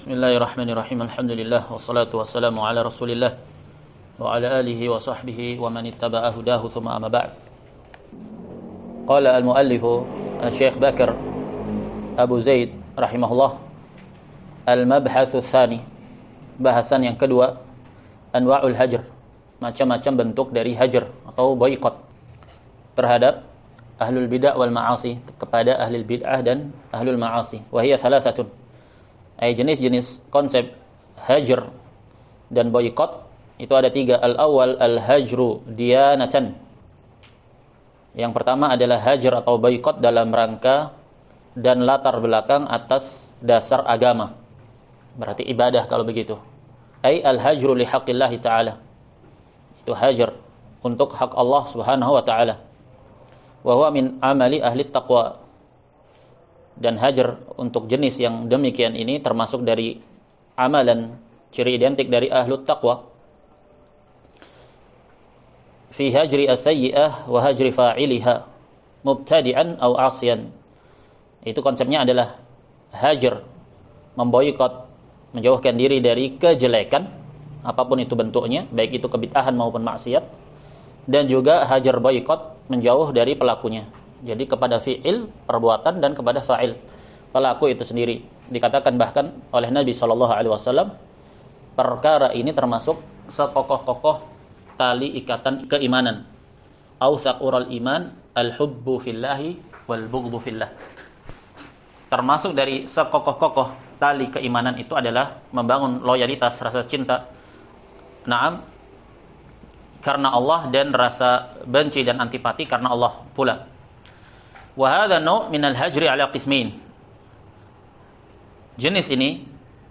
Bismillahirrahmanirrahim. Alhamdulillah wassalatu wassalamu ala Rasulillah wa ala alihi wa sahbihi wa man ittaba'a hudahu thumma amma ba'd. Qala al-muallif Syekh Bakar Abu Zaid rahimahullah, al-mabhatsu tsani, bahasan yang kedua, anwa'ul hajr, macam-macam bentuk dari hajar atau boikot terhadap ahlul bid'ah wal ma'asi, kepada ahlul bid'ah dan ahlul ma'asi. Wa hiya thalathatun, jenis-jenis konsep hajar dan boikot itu ada tiga. Al-awwal al-hajru diyanatan. Yang pertama adalah hajar atau boikot dalam rangka dan latar belakang atas dasar agama. Berarti ibadah kalau begitu. Al-hajru li haqqillahi ta'ala. Itu hajar untuk hak Allah Subhanahu wa ta'ala. Wa huwa min amali ahli taqwa. Dan hajar untuk jenis yang demikian ini termasuk dari amalan, ciri identik dari ahlut taqwa. Fi hajri as-sayyi'ah wa hajri fa'iliha mubtadi'an aw 'asiyan. Itu konsepnya adalah hajar, memboikot, menjauhkan diri dari kejelekan apapun itu bentuknya, baik itu kebid'ahan maupun maksiat, dan juga hajar boikot, menjauh dari pelakunya. Jadi kepada fi'il, perbuatan, dan kepada fa'il, pelaku itu sendiri. Dikatakan bahkan oleh Nabi SAW, perkara ini termasuk sekokoh-kokoh tali ikatan keimanan. Awsaq ural iman al-hubbu fillahi wal bughdhu fillah. Termasuk dari sekokoh-kokoh tali keimanan itu adalah membangun loyalitas, rasa cinta, na'am, karena Allah, dan rasa benci dan antipati karena Allah pula. Wa hadha naw' min al-hajri ala qismain. Jenis ini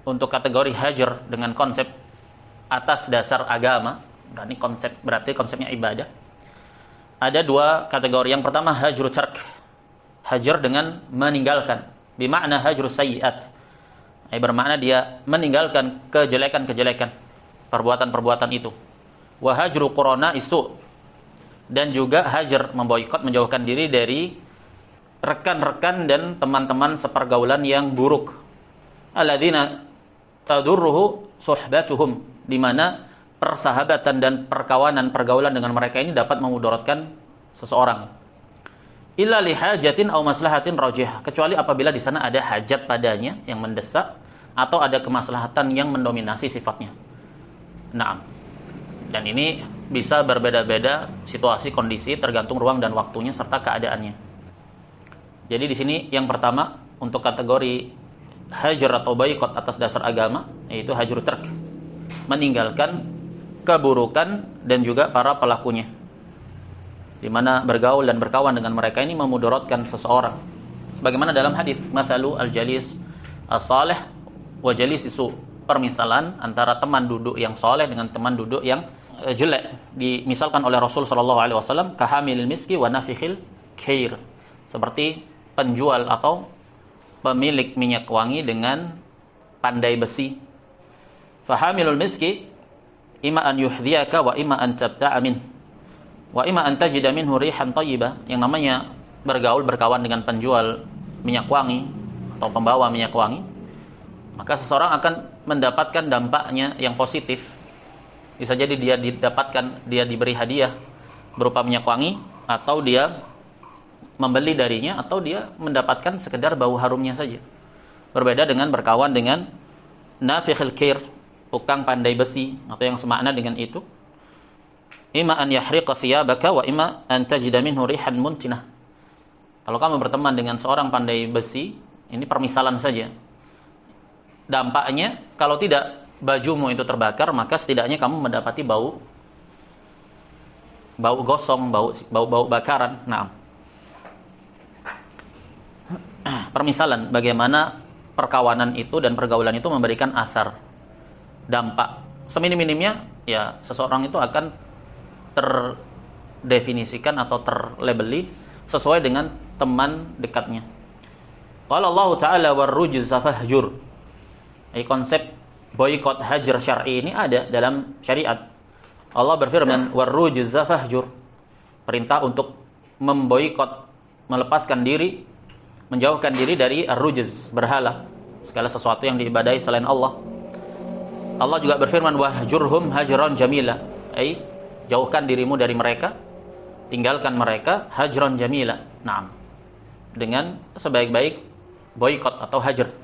untuk kategori hajar dengan konsep atas dasar agama, berarti konsepnya ibadah. Ada dua kategori. Yang pertama hajru tark, hajar dengan meninggalkan, bermakna hajru sayyi'at, bermakna dia meninggalkan kejelekan-kejelekan, perbuatan-perbuatan itu. Wa hajru qurana isu, dan juga hajar memboikot, menjauhkan diri dari rekan-rekan dan teman-teman sepergaulan yang buruk. Alladzina tadurruhu suhbatuhum, di mana persahabatan dan pergaulan dengan mereka ini dapat memudaratkan seseorang. Illa li hajatin aw maslahatin rajih, kecuali apabila di sana ada hajat padanya yang mendesak atau ada kemaslahatan yang mendominasi sifatnya. Naam. Dan ini bisa berbeda-beda situasi, kondisi, tergantung ruang dan waktunya serta keadaannya. Jadi di sini yang pertama untuk kategori hajar atau boikot atas dasar agama, yaitu hajru tark, meninggalkan keburukan dan juga para pelakunya, di mana bergaul dan berkawan dengan mereka ini memudaratkan seseorang. Sebagaimana dalam hadis, mathalu al-jalis as-salih wa jalis isu, permisalan antara teman duduk yang saleh dengan teman duduk yang jelek, dimisalkan oleh Rasul sallallahu alaihi wasallam, kahamilil miski wa nafikhil khair, seperti penjual atau pemilik minyak wangi dengan pandai besi. Fahamilul miski imma an yuhdhiyaka wa imma an tabta'a min wa imma an tajida minhu rihan thayyibah. Yang namanya bergaul, berkawan dengan penjual minyak wangi atau pembawa minyak wangi, maka seseorang akan mendapatkan dampaknya yang positif. Bisa jadi dia diberi hadiah berupa minyak wangi, atau dia membeli darinya, atau dia mendapatkan sekedar bau harumnya saja. Berbeda dengan berkawan dengan nafikhil khair, tukang pandai besi, atau yang semakna dengan itu. Imma an yahriqa thiyabaka wa imma an tajida minhu rihan muntinah. Kalau kamu berteman dengan seorang pandai besi, ini permisalan saja. Dampaknya kalau tidak bajumu itu terbakar, maka setidaknya kamu mendapati bau gosong, bau bakaran. Nah, permisalan bagaimana perkawanan itu dan pergaulan itu memberikan asar, dampak. Seminim-minimnya ya seseorang itu akan terdefinisikan atau terlabeli sesuai dengan teman dekatnya. Qala Allah Ta'ala warrujuz fahjur. Konsep boikot hajar syar'i ini ada dalam syariat. Allah berfirman warrujuz fahjur, perintah untuk memboikot, melepaskan diri, menjauhkan diri dari ar-rujuz, berhala. segala sesuatu yang diibadahi selain Allah. Allah juga berfirman, wahjurhum hajran jamila, jauhkan dirimu dari mereka, tinggalkan mereka hajran jamila. Naam. Dengan sebaik-baik boikot atau hajar,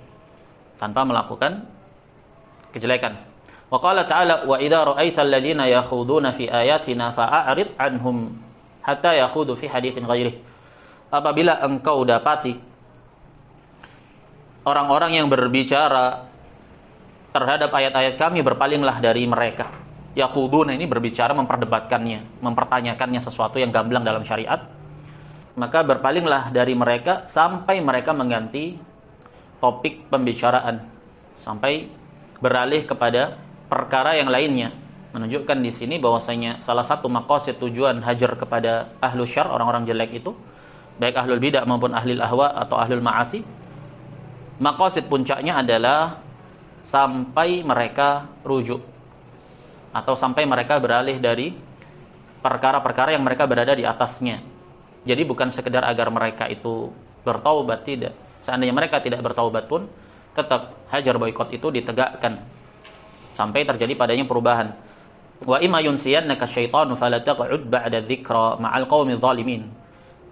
tanpa melakukan kejelekan. Wa qala ta'ala, wa idza ra'aital ladzina yakhuduna fi ayatina fa'arid anhum hatta yakhudu fi haditsin ghairih. Apabila engkau dapati orang-orang yang berbicara terhadap ayat-ayat kami, berpalinglah dari mereka. Yakhuduna ini berbicara, memperdebatkannya, mempertanyakannya sesuatu yang gamblang dalam syariat. Maka berpalinglah dari mereka sampai mereka mengganti topik pembicaraan, sampai beralih kepada perkara yang lainnya. Menunjukkan di sini bahwasanya salah satu maqasid tujuan hajar kepada ahlu syarr, orang-orang jelek itu, baik ahlul bidah maupun ahlul ahwa atau ahlul ma'asi, maqasid puncaknya adalah sampai mereka rujuk atau sampai mereka beralih dari perkara-perkara yang mereka berada di atasnya. Jadi bukan sekedar agar mereka itu bertaubat, tidak. Seandainya mereka tidak bertaubat pun, tetap hajar boikot itu ditegakkan sampai terjadi padanya perubahan. Wa imma yunsiyannaka syaitanu fala taq'ud ba'da dzikra ma'al qaumidz zalimin.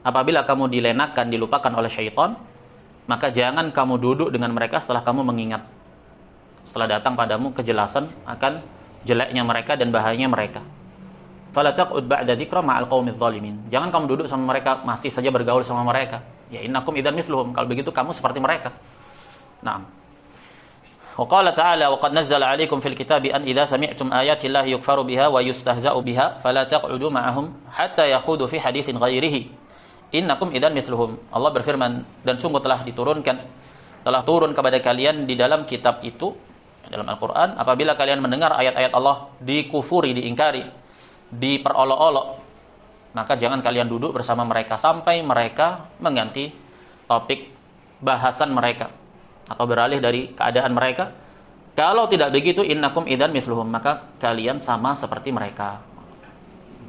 Apabila kamu dilenakan, dilupakan oleh syaitan, maka jangan kamu duduk dengan mereka setelah kamu mengingat, setelah datang padamu kejelasan akan jeleknya mereka dan bahayanya mereka. Fala taq'ud ba'da dzikra ma'al qaumidz zalimin. Jangan kamu duduk sama mereka, masih saja bergaul sama mereka. Ya innakum idzan mithluhum. Kalau begitu kamu seperti mereka. Naam. Wa qala ta'ala, wa qad nazzala 'alaikum fil kitabi an idza sami'tum ayati llahi yukfaru biha wa yustahza'u biha fala taq'udu ma'ahum hatta yakhudu fi haditsin ghairihi. Innakum idzan mithluhum. Allah berfirman, dan sungguh telah turun kepada kalian di dalam kitab itu, dalam Al-Qur'an, apabila kalian mendengar ayat-ayat Allah dikufuri, diingkari, diperolok-olok, maka jangan kalian duduk bersama mereka sampai mereka mengganti topik bahasan mereka atau beralih dari keadaan mereka. Kalau tidak begitu, innakum idzan mithluhum, maka kalian sama seperti mereka.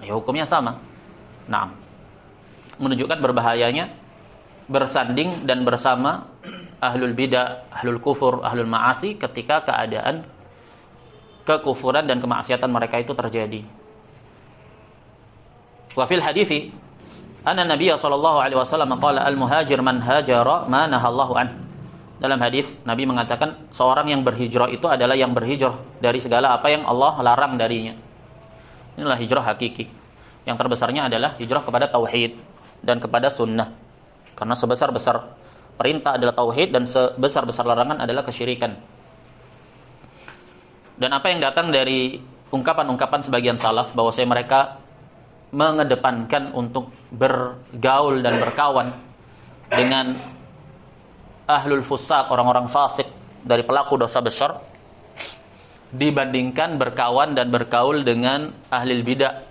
Ya, hukumnya sama. Nah, menunjukkan berbahayanya bersanding dan bersama ahlul bidah, ahlul kufur, ahlul ma'asi ketika keadaan kekufuran dan kemaksiatan mereka itu terjadi. Wa fil hadithi anna Nabiy sallallahu alaihi wasallam qala al-muhajir man hajara ma nahallahu an. Dalam hadis Nabi mengatakan seorang yang berhijrah itu adalah yang berhijrah dari segala apa yang Allah larang darinya. Inilah hijrah hakiki. Yang terbesarnya adalah hijrah kepada tauhid dan kepada sunnah. Karena sebesar-besar perintah adalah tauhid dan sebesar-besar larangan adalah kesyirikan. Dan apa yang datang dari ungkapan-ungkapan sebagian salaf bahwasanya mereka mengedepankan untuk bergaul dan berkawan dengan ahlul fusaq, orang-orang fasik dari pelaku dosa besar, dibandingkan berkawan dan bergaul dengan ahlul bidah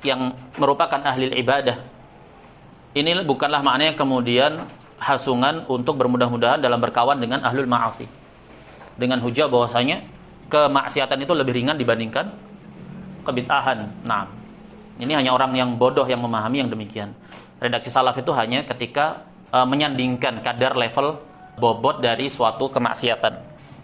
yang merupakan ahli ibadah. Ini bukanlah maknanya kemudian hasungan untuk bermudah-mudahan dalam berkawan dengan ahlul ma'asi, dengan hujah bahwasanya kemaksiatan itu lebih ringan dibandingkan kebid'ahan. Nah, ini hanya orang yang bodoh yang memahami yang demikian. Redaksi salaf itu hanya ketika menyandingkan kadar level bobot dari suatu kemaksiatan.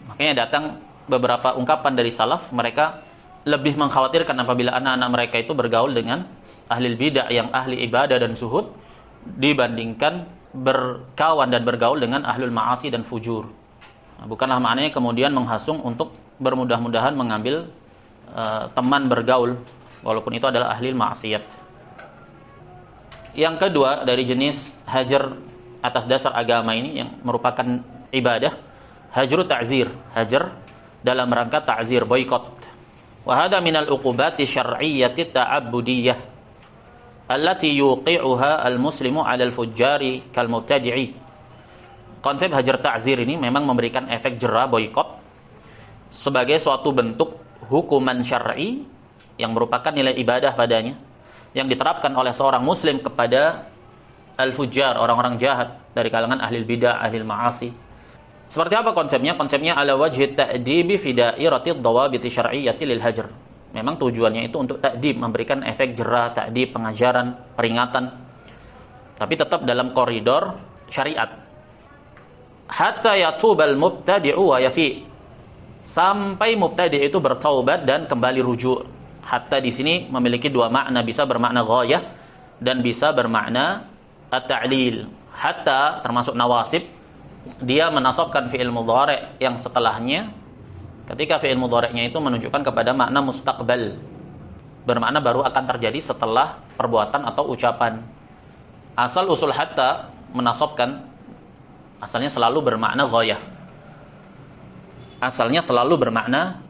Makanya datang beberapa ungkapan dari salaf, mereka lebih mengkhawatirkan apabila anak-anak mereka itu bergaul dengan ahli bidah yang ahli ibadah dan zuhud dibandingkan berkawan dan bergaul dengan ahlul ma'asi dan fujur. Nah, bukanlah maknanya kemudian menghasung untuk bermudah-mudahan mengambil teman bergaul walaupun itu adalah ahli maksiat. Yang kedua dari jenis hajar atas dasar agama ini yang merupakan ibadah, hajru ta'zir, hajar dalam rangka ta'zir, boikot. Wa hadha minal uqubati syar'iyyati ta'abbudiyah allati yuqi'uha al-muslimu 'ala al-fujjari kal mubtadi'i. Konsep hajar ta'zir ini memang memberikan efek jera, boikot, sebagai suatu bentuk hukuman syar'i yang merupakan nilai ibadah padanya, yang diterapkan oleh seorang muslim kepada al-fujjar, orang-orang jahat dari kalangan ahli bidah, ahli ma'asi. Seperti apa konsepnya? Konsepnya ala wajhi ta'dibi fi da'iratil dawabiti syar'iyyati lil hajr. Memang tujuannya itu untuk ta'dib, memberikan efek jera, ta'dib, pengajaran, peringatan. Tapi tetap dalam koridor syariat. hatta yatubal mubtadi'u wa yafi. Sampai mubtadi' itu bertaubat dan kembali rujuk. Hatta di sini memiliki dua makna, bisa bermakna ghayah dan bisa bermakna at-ta'lil. Hatta termasuk nawasib, dia menasabkan fi'il mudhari' yang setelahnya ketika fi'il mudhari'nya itu menunjukkan kepada makna mustaqbal, bermakna baru akan terjadi setelah perbuatan atau ucapan. Asal usul hatta menasabkan asalnya selalu bermakna ghayah. Asalnya selalu bermakna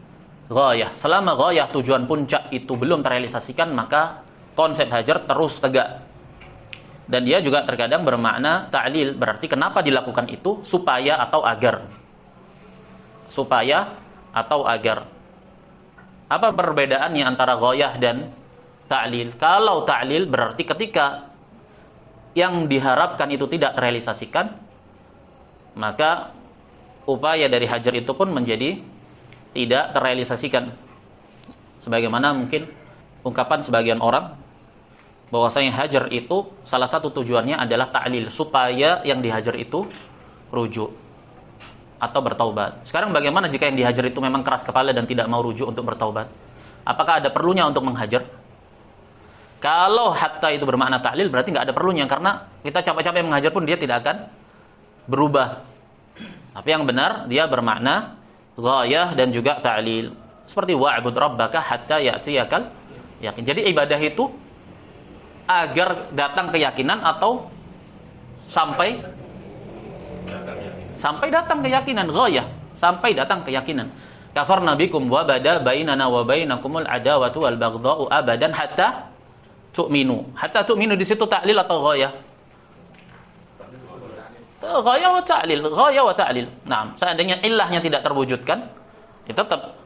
ghayah. Selama ghayah, tujuan puncak itu belum terrealisasikan, maka konsep hajar terus tegak. Dan dia juga terkadang bermakna ta'lil, berarti kenapa dilakukan itu? Supaya atau agar. Supaya atau agar. Apa perbedaannya antara ghayah dan ta'lil? Kalau ta'lil berarti ketika yang diharapkan itu tidak terrealisasikan, maka upaya dari hajar itu pun menjadi tidak terrealisasikan. Sebagaimana mungkin ungkapan sebagian orang bahwasanya hajar itu salah satu tujuannya adalah ta'lil, supaya yang dihajar itu rujuk atau bertaubat. Sekarang bagaimana jika yang dihajar itu memang keras kepala dan tidak mau rujuk untuk bertaubat? Apakah ada perlunya untuk menghajar? Kalau hatta itu bermakna ta'lil, berarti nggak ada perlunya, karena kita capek-capek menghajar pun dia tidak akan berubah. Tapi yang benar dia bermakna ghayah dan juga ta'lil. Seperti wa'bud rabbaka hatta ya'tiyakal yakin. Jadi ibadah itu agar datang keyakinan atau sampai datang keyakinan, ghayah, sampai datang keyakinan. Kafarna bikum wa bada bainana wa bainakumul adawatu wal baghdha'u abadan hatta tu'minu. Hatta tu'minu di situ ta'lil atau ghayah? Ghayah wa ta'lil, ghayah wa ta'lil. Nah, seandainya illahnya tidak terwujudkan, itu tetap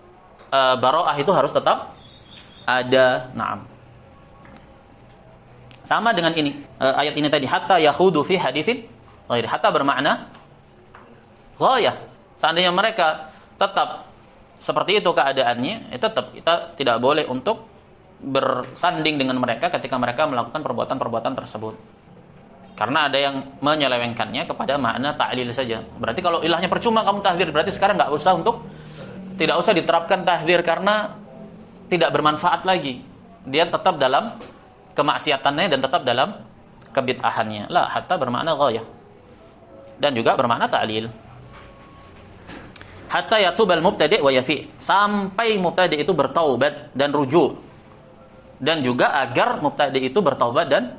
bara'ah itu harus tetap ada. Naam. Sama dengan ini, ayat ini tadi, hatta yakhudu fi haditsin ghairi. Hatta bermakna ghayah. Seandainya mereka tetap seperti itu keadaannya, tetap kita tidak boleh untuk bersanding dengan mereka ketika mereka melakukan perbuatan-perbuatan tersebut. Karena ada yang menyelewengkannya kepada makna ta'lil saja. Berarti kalau ilahnya percuma kamu tahdzir, berarti sekarang tidak usah diterapkan tahdzir karena tidak bermanfaat lagi. Dia tetap dalam kemaksiatannya dan tetap dalam kebid'ahannya. La, hatta bermakna ghayah. Dan juga bermakna ta'lil. Hatta yatubal mubtadi' wa yafi. Sampai mubtadi' itu bertaubat dan rujuk. Dan juga agar mubtadi' itu bertaubat dan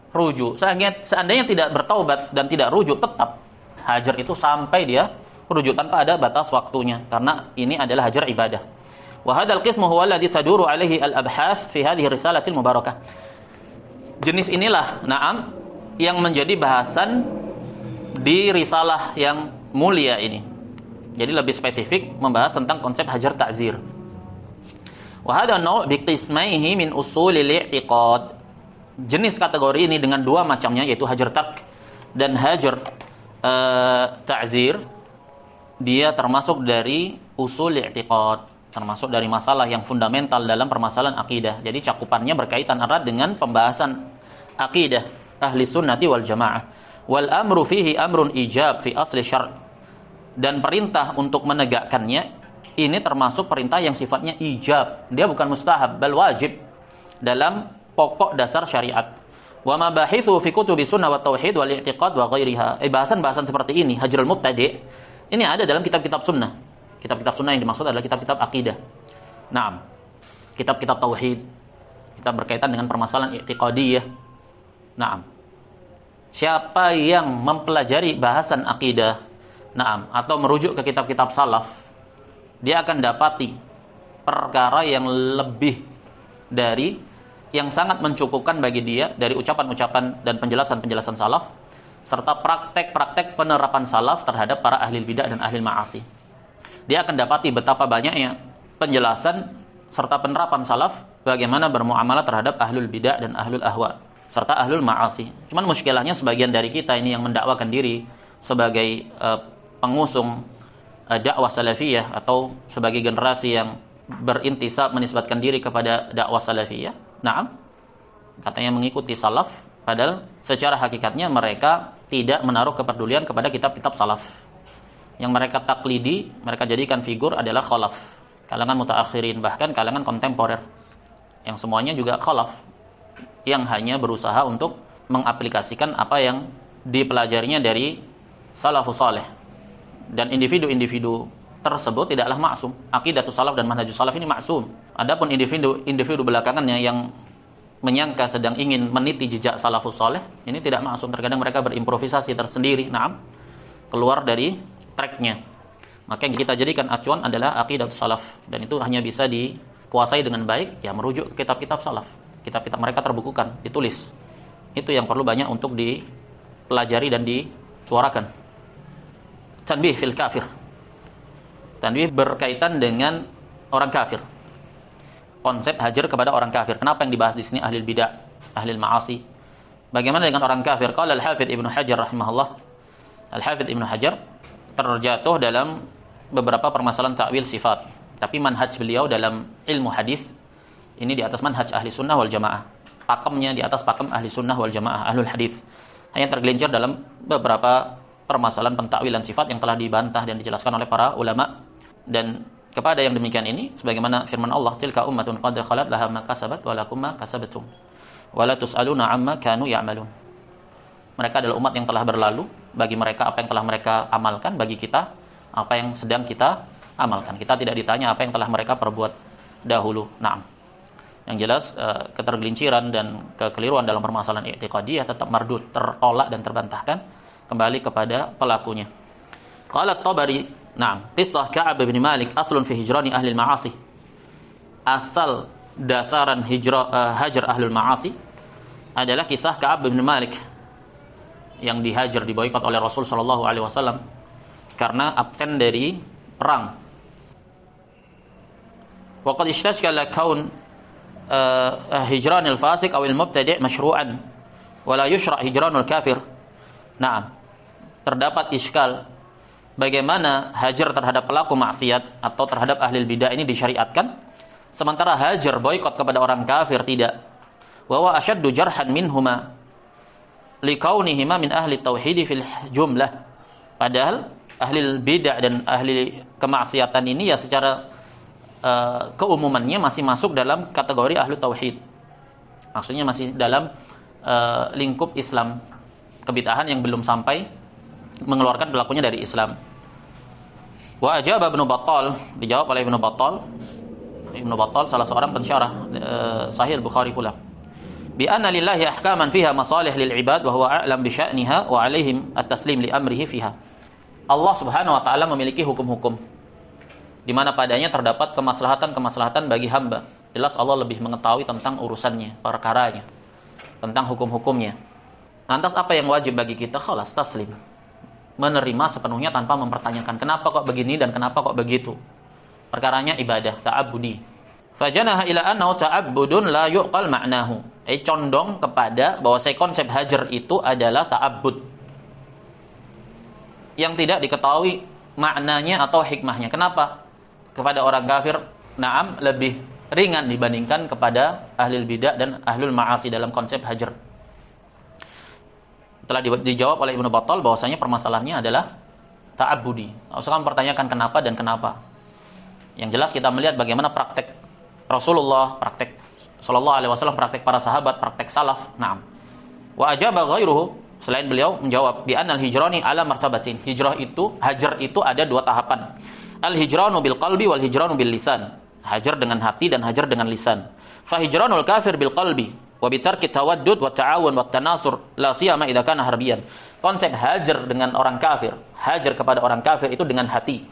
rujuk. Seandainya tidak bertaubat dan tidak rujuk, tetap hajar itu sampai dia rujuk tanpa ada batas waktunya, karena ini adalah hajar ibadah. Wa hadzal qismu huwa alladhi taduru alaihi al-abhath fi hadhihi risalatil mubarakah. Jenis inilah, na'am, yang menjadi bahasan di risalah yang mulia ini. Jadi lebih spesifik membahas tentang konsep hajar ta'zir. Wa hadha naw' bi qismaihi min usulil i'tiqad. Jenis kategori ini dengan dua macamnya, yaitu hajar tark dan hajar ta'zir, dia termasuk dari usul i'tiqad, termasuk dari masalah yang fundamental dalam permasalahan akidah. Jadi cakupannya berkaitan erat dengan pembahasan akidah ahli sunnati wal jamaah. Wal amru fihi amrun ijab fi asli syar'. Dan perintah untuk menegakkannya ini termasuk perintah yang sifatnya ijab. Dia bukan mustahab, bal wajib dalam pokok dasar syariat. Wa mabahithu fi kutubi sunnah wa tauhid wal i'tiqad wa ghairiha. Bahasan-bahasan seperti ini, hajrul mubtadi', ini ada dalam kitab-kitab sunnah. Kitab-kitab sunnah yang dimaksud adalah kitab-kitab akidah. Naam. Kitab-kitab tauhid, kitab berkaitan dengan permasalahan i'tiqadiyah. Naam. Siapa yang mempelajari bahasan akidah, naam, atau merujuk ke kitab-kitab salaf, dia akan dapati perkara yang lebih dari yang sangat mencukupkan bagi dia dari ucapan-ucapan dan penjelasan-penjelasan salaf serta praktek-praktek penerapan salaf terhadap para ahli bidah dan ahli ma'asi. Dia akan dapati betapa banyaknya penjelasan serta penerapan salaf bagaimana bermuamalah terhadap ahlul bidah dan ahlul ahwa serta ahlul ma'asi. Cuman muskilahnya sebagian dari kita ini yang mendakwakan diri sebagai pengusung dakwah salafiyah atau sebagai generasi yang berintisab menisbatkan diri kepada dakwah salafiyah. Naam, katanya mengikuti salaf, padahal secara hakikatnya mereka tidak menaruh kepedulian kepada kitab-kitab salaf. yang mereka taklidi, mereka jadikan figur adalah khalaf, kalangan mutaakhirin, bahkan kalangan kontemporer, yang semuanya juga khalaf, yang hanya berusaha untuk mengaplikasikan apa yang dipelajarinya dari salafus saleh. Dan individu-individu tersebut tidaklah maksum. Aqidatus salaf dan manhajus salaf ini maksum. Adapun individu belakangannya yang menyangka sedang ingin meniti jejak salafus saleh, ini tidak maksum. Terkadang mereka berimprovisasi tersendiri, keluar dari tracknya. Maka yang kita jadikan acuan adalah aqidatus salaf, dan itu hanya bisa dikuasai dengan baik ya merujuk ke kitab-kitab salaf. Kitab-kitab mereka terbukukan, ditulis. Itu yang perlu banyak untuk dipelajari dan disuarakan. Tanbih fil kafir. Tanbih berkaitan dengan orang kafir. Konsep hajar kepada orang kafir. Kenapa yang dibahas di sini ahli bidah, ahli ma'asi? Bagaimana dengan orang kafir? Qala Al-Hafidz Ibnu Hajar rahimahullah. Al-Hafidz Ibnu Hajar terjatuh dalam beberapa permasalahan ta'wil sifat. Tapi manhaj beliau dalam ilmu hadis ini di atas manhaj ahli sunnah wal jamaah. Pakemnya di atas pakem ahli sunnah wal jamaah, ahlul hadis. Hanya tergelincir dalam beberapa permasalahan pentakwilan sifat yang telah dibantah dan dijelaskan oleh para ulama. Dan kepada yang demikian ini, sebagaimana firman Allah, tilka ummatun qad khalat laha ma kasabat wa lakum ma kasabtum wa la tus'aluna amma kanu ya'malun. Mereka adalah umat yang telah berlalu, bagi mereka apa yang telah mereka amalkan, bagi kita apa yang sedang kita amalkan. Kita tidak ditanya apa yang telah mereka perbuat dahulu. Yang jelas ketergelinciran dan kekeliruan dalam permasalahan i'tiqadiyah tetap mardud, tertolak dan terbantahkan kembali kepada pelakunya. Qala At-Tabari, qissah Ka'ab bin Malik aslun fi hijrani ahli al-ma'asi. Asal dasaran hajar ahlul ma'asi adalah kisah Ka'ab bin Malik yang dihajar, diboikot oleh Rasul sallallahu alaihi wasallam karena absen dari perang. Wa qad ishtashkala kaun hijran al-fasiq aw al-mubtadi' mashru'an wa la yushra' hijranul kafir. Terdapat iskal bagaimana hajar terhadap pelaku maksiat atau terhadap ahli bidah ini disyariatkan, sementara hajar boikot kepada orang kafir tidak. Wa huwa ashaddu jarhan minhuma likaunihima min ahli tauhid fil jumlah. Padahal ahli bidah dan ahli kemaksiatan ini ya secara keumumannya masih masuk dalam kategori ahli tauhid. Maksudnya masih dalam lingkup Islam. Kebid'ahan yang belum sampai mengeluarkan pelakunya dari Islam. Wa ajaba Ibnu Battal, dijawab oleh Ibnu Battal. Ibnu Battal salah seorang pensyarah Sahih Bukhari pula. Bi anna lillahi ahkaman fiha masalih lil ibad wa huwa a'lam bi sya'niha wa 'alaihim at-taslim li amrihi fiha. Allah Subhanahu wa taala memiliki hukum-hukum di mana padanya terdapat kemaslahatan-kemaslahatan bagi hamba. Jelas Allah lebih mengetahui tentang urusannya, perkaranya, tentang hukum-hukumnya. Lantas apa yang wajib bagi kita? Khalas, taslim. Menerima sepenuhnya tanpa mempertanyakan kenapa kok begini dan kenapa kok begitu. Perkaranya ibadah, ta'abbudi. Fajanaha ila annahu ta'abbudun la yuqal ma'nahu. Condong kepada bahwa konsep hajar itu adalah ta'abbud yang tidak diketahui maknanya atau hikmahnya. Kenapa? Kepada orang kafir, lebih ringan dibandingkan kepada ahli bidah dan ahlul ma'asi dalam konsep hajar. Telah dijawab oleh Ibnu Battal bahwasanya permasalahannya adalah ta'abbudi. Enggak usah mempertanyakan kenapa dan kenapa. Yang jelas kita melihat bagaimana praktek Rasulullah, praktek sallallahu alaihi wasallam, praktek para sahabat, praktek salaf. Wa ajaba ghairuhu, selain beliau menjawab bi annal hijrani ala martabatin. Hajar itu ada dua tahapan. Al hijranu bil qalbi wal hijranu bil lisan. Hajar dengan hati dan hajar dengan lisan. Fa hijranul kafir bil qalbi wa bi tarki tawaddud wa ta'awun wa tanasur la siyama idza kana harbiyan. Konsep hajar dengan orang kafir, hajar kepada orang kafir itu dengan hati.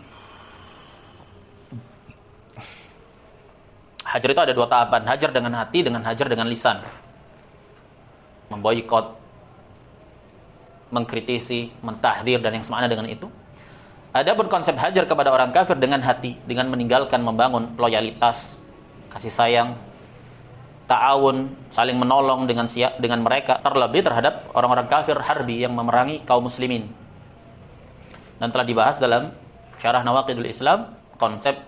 Hajar itu ada dua tahapan, hajar dengan hati dengan hajar dengan lisan. Memboikot, mengkritisi, mentahdir dan yang semakna dengan itu. Adapun konsep hajar kepada orang kafir dengan hati, dengan meninggalkan membangun loyalitas, kasih sayang, ta'awun, saling menolong dengan mereka, terlebih terhadap orang-orang kafir harbi yang memerangi kaum muslimin. Dan telah dibahas dalam Syarah Nawaqidul Islam, konsep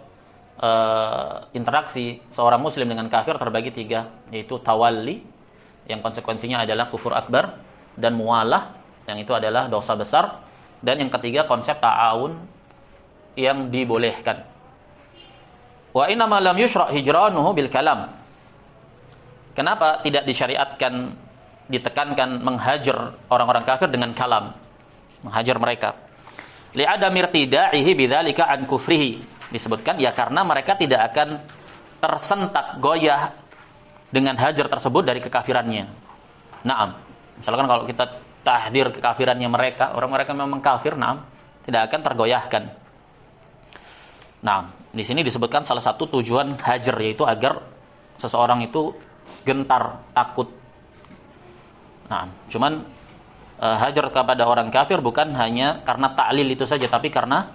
interaksi seorang muslim dengan kafir terbagi tiga, yaitu tawalli, yang konsekuensinya adalah kufur akbar, dan muwalah, yang itu adalah dosa besar, dan yang ketiga konsep ta'awun, yang dibolehkan. Wa inna ma lam yushra' hijranuhu bil kalam. Kenapa tidak disyariatkan, ditekankan menghajar orang-orang kafir dengan kalam, menghajar mereka? Li'adam irtida'ihi bidzalika an kufrihi. Disebutkan ya karena mereka tidak akan tersentak goyah dengan hajar tersebut dari kekafirannya. Naam. Misalkan kalau kita tahdir kekafirannya mereka, orang mereka memang kafir, naam, tidak akan tergoyahkan. Nah, di sini disebutkan salah satu tujuan hajar yaitu agar seseorang itu gentar, takut. Nah, cuman hajar kepada orang kafir bukan hanya karena ta'lil itu saja, tapi karena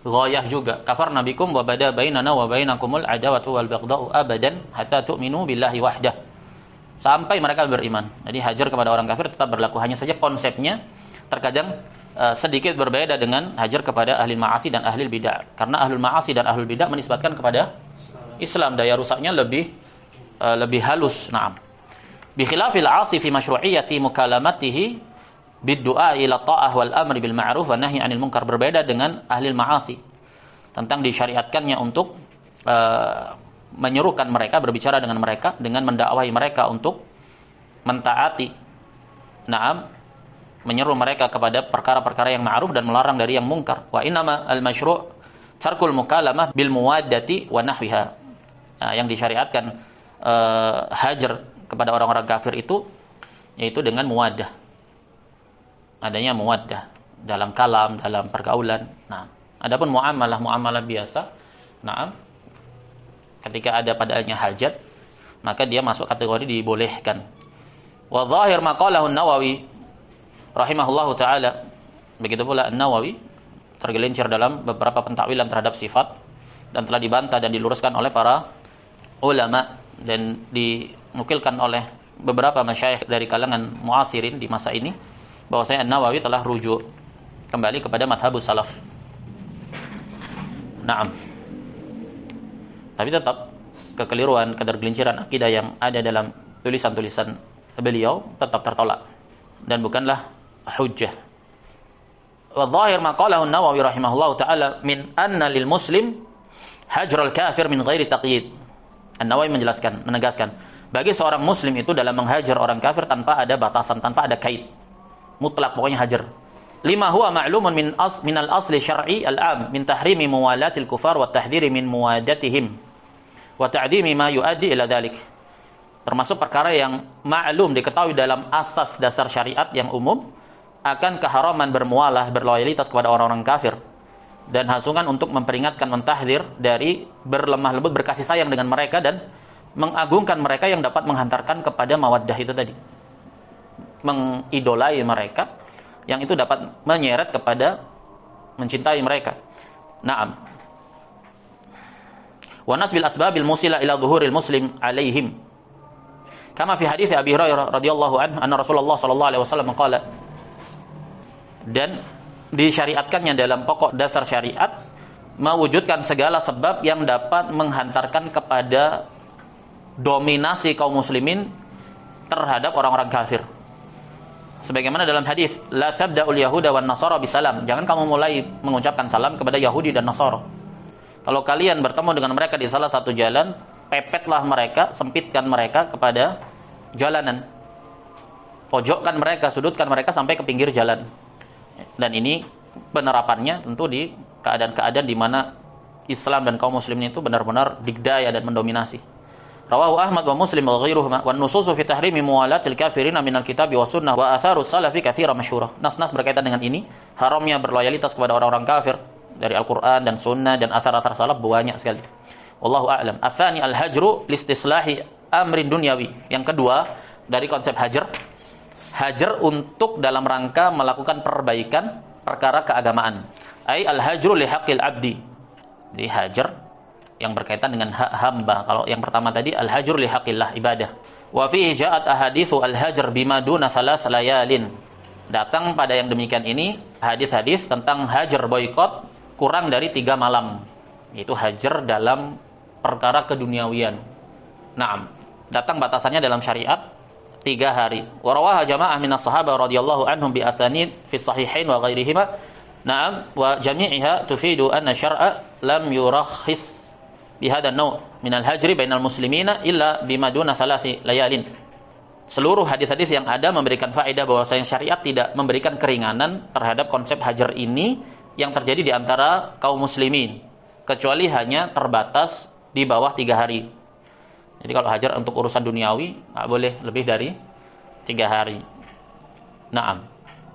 ghayah juga. Kafarna bikum wa bada bainana wa bainakumul adawatu wal baghdau abadan hatta tu'minu billahi wahdah. Sampai mereka beriman. Jadi hajar kepada orang kafir tetap berlaku, hanya saja konsepnya terkadang sedikit berbeda dengan hajar kepada ahli ma'asi dan ahli bidah. Karena ahli ma'asi dan ahli bidah menisbatkan kepada Islam, daya rusaknya lebih halus. Naam. Bi khilafil 'asi fi masyru'iyyati mukalamatihi bid-du'a ila ta'ah wal amri bil ma'ruf wa nahyi 'anil munkar. Berbeda dengan ahli ma'asi tentang disyariatkannya untuk menyerukan mereka, berbicara dengan mereka, dengan mendakwahi mereka untuk mentaati, na'am, menyeru mereka kepada perkara-perkara yang ma'ruf dan melarang dari yang munkar. Wa innama al-masyru' tarkul mukalamah bil muwaddati wa nahwiha. Yang disyariatkan hajar kepada orang-orang kafir itu yaitu dengan muwaddah. Adanya muwaddah dalam kalam, dalam pergaulan. Nah, adapun muamalah biasa, nah, ketika ada padanya hajat, maka dia masuk kategori dibolehkan. Wa dhahir maqalahu an-Nawawi rahimahullahu taala. Begitu pula An-Nawawi tergelincir dalam beberapa pentakwilan terhadap sifat dan telah dibantah dan diluruskan oleh para ulama dan dinukilkan oleh beberapa masyayikh dari kalangan muasirin di masa ini bahwasanya An-Nawawi telah rujuk kembali kepada madhabus salaf. Naam. Tapi tetap kekeliruan, ketergelinciran akidah yang ada dalam tulisan-tulisan beliau tetap tertolak dan bukanlah hujjah. Wa dhahir ma qalahu An-Nawawi rahimahullahu taala min anna lil muslim hajrul kafir min ghairi taqyid. An-Nawawi menegaskan bagi seorang muslim itu dalam menghajar orang kafir tanpa ada batasan, tanpa ada kait. Mutlak, pokoknya hajar. Lima huwa ma'lumun min al-asli syar'i al-'am min tahrimi muwalatil kufar wa tahdhiri min muwadatihim wa ta'dimi ma yuaddi ila dhalik. Termasuk perkara yang ma'lum, diketahui dalam asas dasar syariat yang umum akan keharaman bermualah, berloyalitas kepada orang-orang kafir dan hasungan untuk memperingatkan, mentahdir dari berlemah lembut, berkasih sayang dengan mereka dan mengagungkan mereka yang dapat menghantarkan kepada mawaddah itu tadi, mengidolai mereka yang itu dapat menyeret kepada mencintai mereka. Naam. Wa nasbil asbabil musila ila dhuhuril muslim alaihim. Kama fi hadits Abi Hurairah radhiyallahu anhu anna Rasulullah sallallahu alaihi wasallam qala. Dan disyariatkannya dalam pokok dasar syariat mewujudkan segala sebab yang dapat menghantarkan kepada dominasi kaum muslimin terhadap orang-orang kafir. Sebagaimana dalam hadis, la tabda'ul yahuda wan nasara bisalam. Jangan kamu mulai mengucapkan salam kepada Yahudi dan Nasara. Kalau kalian bertemu dengan mereka di salah satu jalan, pepetlah mereka, sempitkan mereka kepada jalanan. Pojokkan mereka, sudutkan mereka sampai ke pinggir jalan. Dan ini penerapannya tentu di keadaan-keadaan di mana Islam dan kaum muslimin itu benar-benar digdaya dan mendominasi. Rawahu Ahmad wa Muslim wa ghairuhuma wan nususu fi tahrimi muwalatil kafirina minal kitabi was sunnah wa atharus salafi katsira masyhurah. Nas-nas berkaitan dengan ini, haramnya berloyalitas kepada orang-orang kafir dari Al-Qur'an dan sunnah dan athar-athar salaf banyak sekali. Wallahu a'lam. Atsani al-hajru listislahi amrin dunyawi. Yang kedua dari konsep hajar untuk dalam rangka melakukan perbaikan perkara keagamaan. Ai al-hajru li haqqil abdi. Di hajar yang berkaitan dengan hak hamba. Kalau yang pertama tadi al-hajr li haqqillah, ibadah. Wa fihi ja'at ahaditsu al-hajr bima duna salas layalin. Datang pada yang demikian ini hadis-hadis tentang hajar, boikot kurang dari 3 malam. Yaitu hajar dalam perkara keduniawian. Naam. Datang batasannya dalam syariat 3 hari. Wa rawaha jamaah minas sahabah radhiyallahu anhum bi asanid fi sahihain wa ghairihima Na'am, wa jami'iha tufidu anna syar'a lam yurakhis bihadha an-naw' min al-hajri bainal muslimina illa bima duna thalathi layalin. Seluruh hadis-hadis yang ada memberikan faedah bahwasanya syariat tidak memberikan keringanan terhadap konsep hajar ini yang terjadi di antara kaum muslimin, kecuali hanya terbatas di bawah 3 hari. Jadi kalau hajar untuk urusan duniawi enggak boleh lebih dari 3 hari. Naam.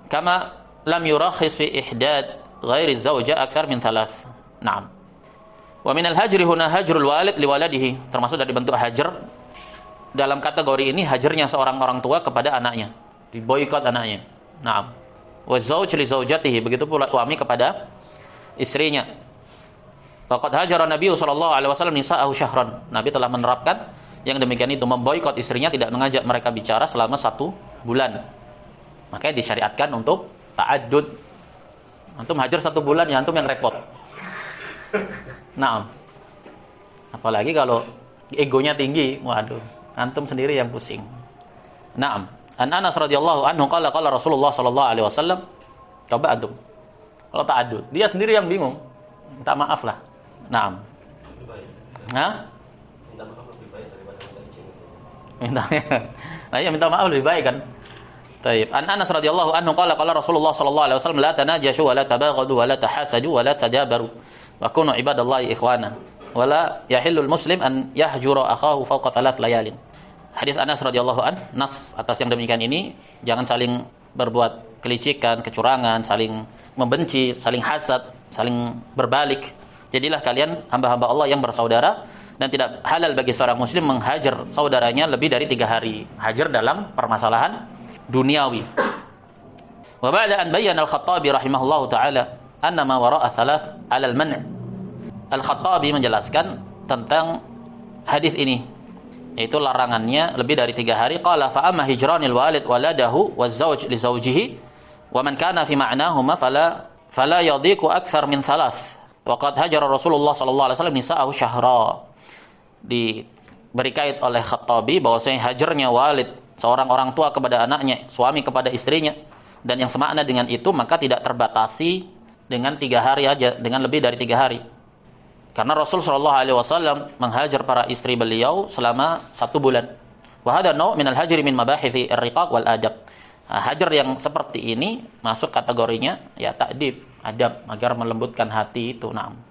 Kama lam yurakhis fi ihdad ghairi zawja akthar min 3. Naam. Wa min al-hajri huna hajrul walid liwaladihi, termasuk dari bentuk hajar dalam kategori ini hajarnya seorang orang tua kepada anaknya, diboikot anaknya. Naam. Wa zawj li zawjatihi, begitu pula suami kepada istrinya. Faqad hajara Nabi sallallahu alaihi wasallam nisa'ahu syahran. Nabi telah menerapkan yang demikian itu, memboikot istrinya, tidak mengajak mereka bicara selama 1 bulan. Makanya disyariatkan untuk ta'addud. Antum hajar 1 bulan ya antum yang repot. Naam. Apalagi kalau egonya tinggi, waduh, antum sendiri yang pusing. Naam. An Anas radhiyallahu anhu qala qala Rasulullah sallallahu alaihi wasallam, coba antum kalau ta'addud, dia sendiri yang bingung. Minta maaf lah. Naam. Hah? Minta maaf lebih baik daripada minta izin. Nah, ya minta maaf lebih baik kan? Taib. An Anas radhiyallahu anhu qala qala Rasulullah sallallahu alaihi wasallam la tanajashu wa la tabaghadu wa la tahasadu wa la tadabaru wa kunu ibadallahi ikhwana wa la yahillu muslim an yahjura akhahu fawqa 3 layalin. Hadis Anas radhiyallahu an, nas atas yang demikian ini, jangan saling berbuat kelicikan, kecurangan, saling membenci, saling hasad, saling berbalik. Jadilah kalian hamba-hamba Allah yang bersaudara, dan tidak halal bagi seorang muslim menghajar saudaranya lebih dari 3 hari. Hajar dalam permasalahan duniawi. Wa ba'da an bayyana al-Khattabi rahimahullahu taala anna ma wara'a 3 'ala al-man'. Al-Khattabi menjelaskan tentang hadis ini, yaitu larangannya lebih dari 3 hari. Qala fa amma hijranil walid waladahu waz-zawj li zawjihi wa man kana fi ma'nahuma fala yadhiqu akthar min 3. Wa qad hajara Rasulullah sallallahu alaihi wasallam nisa'ahu syahra. Diberi kait oleh Khattabi bahwasanya hajarnya walid, seorang orang tua kepada anaknya, suami kepada istrinya, dan yang semakna dengan itu, maka tidak terbatasi dengan 3 hari aja, dengan lebih dari 3 hari. Karena Rasul sallallahu alaihi wasallam menghajar para istri beliau selama 1 bulan. Wa hadha naw' min al-hajri min mabahithi ar-riqaq wal adab. Hajar yang seperti ini masuk kategorinya ya ta'dib, adab, agar melembutkan hati itu. Naam.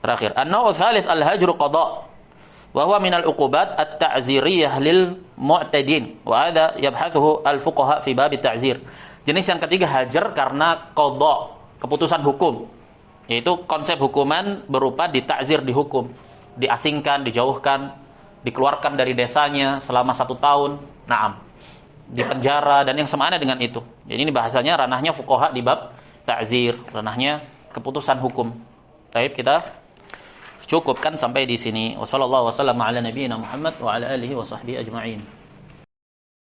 Terakhir, an-naw' tsalits al-hajru qada'. Wa huwa min al-uqubat at-ta'ziriyah lil mu'tadin. Wa hadha yabhathuhu al-fuqaha fi bab at-ta'zir. Jenis yang ketiga hajar karena qada', keputusan hukum. Yaitu konsep hukuman berupa ditakzir, dihukum, diasingkan, dijauhkan, dikeluarkan dari desanya selama 1 tahun, naam, dipenjara dan yang semakna dengan itu. Jadi ini bahasanya ranahnya fuqaha di bab ta'zir, ranahnya keputusan hukum. Baik, kita cukupkan sampai di sini. Wassallallahu wasallam ala nabiyyina Muhammad wa ala alihi wa sahbihi ajma'in.